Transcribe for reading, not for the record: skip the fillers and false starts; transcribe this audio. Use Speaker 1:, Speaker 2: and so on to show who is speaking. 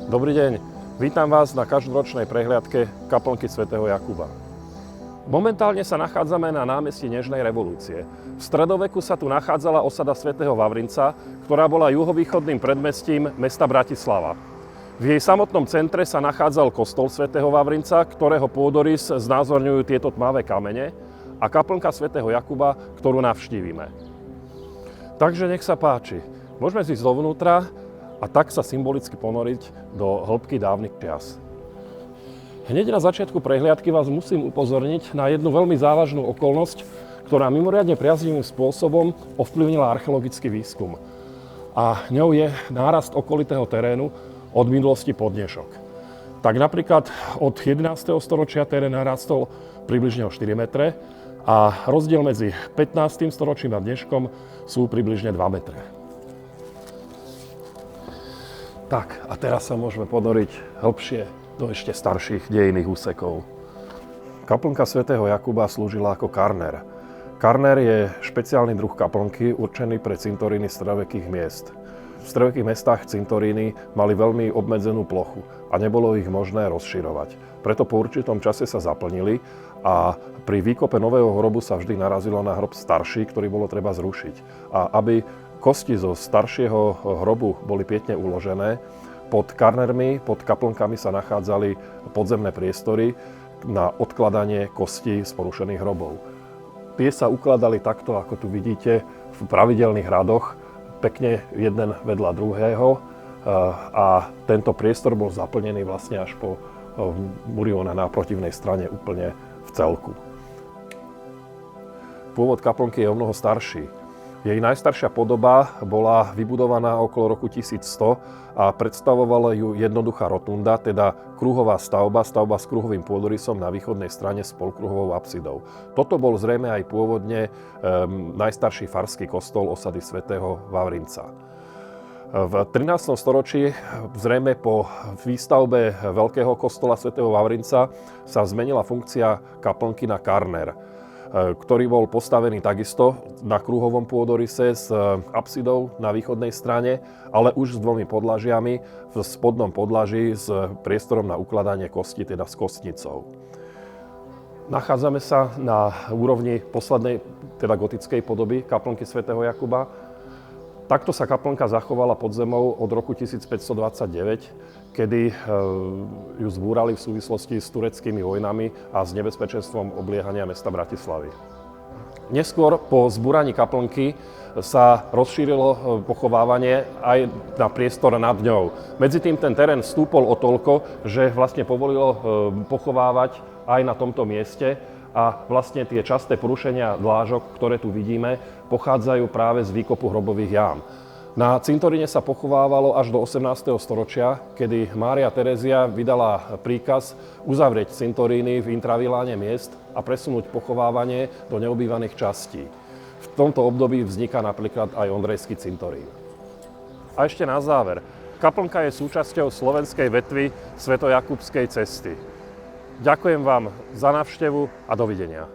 Speaker 1: Dobrý deň, vítam vás na každoročnej prehliadke kaplnky svätého Jakuba. Momentálne sa nachádzame na námestí Nežnej revolúcie. V stredoveku sa tu nachádzala osada svätého Vavrinca, ktorá bola juhovýchodným predmestím mesta Bratislava. V jej samotnom centre sa nachádzal kostol svätého Vavrinca, ktorého pôdorys znázorňujú tieto tmavé kamene, a kaplnka svätého Jakuba, ktorú navštívime. Takže nech sa páči, môžeme ísť dovnútra a tak sa symbolicky ponoriť do hĺbky dávnych čias. Hneď na začiatku prehliadky vás musím upozorniť na jednu veľmi závažnú okolnosť, ktorá mimoriadne priaznivým spôsobom ovplyvnila archeologický výskum. A ňou je nárast okolitého terénu od minulosti po dnešok. Tak napríklad od 11. storočia terén narastol približne o 4 metre a rozdiel medzi 15. storočím a dneškom sú približne 2 metre. Tak, a teraz sa môžeme ponoriť hlbšie do ešte starších dejinných úsekov. Kaplnka svätého Jakuba slúžila ako karner. Karner je špeciálny druh kaplnky určený pre cintoríny stredovekých miest. V stredovekých mestách cintoríny mali veľmi obmedzenú plochu a nebolo ich možné rozširovať. Preto po určitom čase sa zaplnili a pri výkope nového hrobu sa vždy narazilo na hrob starší, ktorý bolo treba zrušiť. A aby kosti zo staršieho hrobu boli pietne uložené, pod karnermi, pod kaplnkami sa nachádzali podzemné priestory na odkladanie kostí z porušených hrobov. Tie sa ukladali takto, ako tu vidíte, v pravidelných radoch, pekne jeden vedľa druhého, a tento priestor bol zaplnený vlastne až po murióna na protivnej strane úplne v celku. Pôvod kaplnky je omnoho starší. Jej najstaršia podoba bola vybudovaná okolo roku 1100 a predstavovala ju jednoduchá rotunda, teda kruhová stavba s kruhovým pôdorysom na východnej strane s polkruhovou apsidou. Toto bol zrejme aj pôvodne najstarší farský kostol osady svätého Vavrinca. V 13. storočí, zrejme po výstavbe veľkého kostola svätého Vavrinca, sa zmenila funkcia kaplnky na karner, ktorý bol postavený takisto na kruhovom pôdoryse s apsidou na východnej strane, ale už s dvomi podlažiami v spodnom podlaží s priestorom na ukladanie kosti, teda s kostnicou. Nachádzame sa na úrovni poslednej, teda gotickej podoby kaplnky svätého Jakuba. Takto sa kaplnka zachovala pod zemou od roku 1529, kedy ju zbúrali v súvislosti s tureckými vojnami a s nebezpečenstvom obliehania mesta Bratislavy. Neskôr po zbúraní kaplnky sa rozšírilo pochovávanie aj na priestor nad ňou. Medzitým ten terén stúpol o toľko, že vlastne povolilo pochovávať aj na tomto mieste. A vlastne tie časté porušenia dlážok, ktoré tu vidíme, pochádzajú práve z výkopu hrobových jám. Na cintoríne sa pochovávalo až do 18. storočia, kedy Mária Terézia vydala príkaz uzavrieť cintoríny v intraviláne miest a presunúť pochovávanie do neobývaných častí. V tomto období vzniká napríklad aj Ondrejský cintorín. A ešte na záver. Kaplnka je súčasťou slovenskej vetvy Svätojakubskej cesty. Ďakujem vám za návštevu a dovidenia.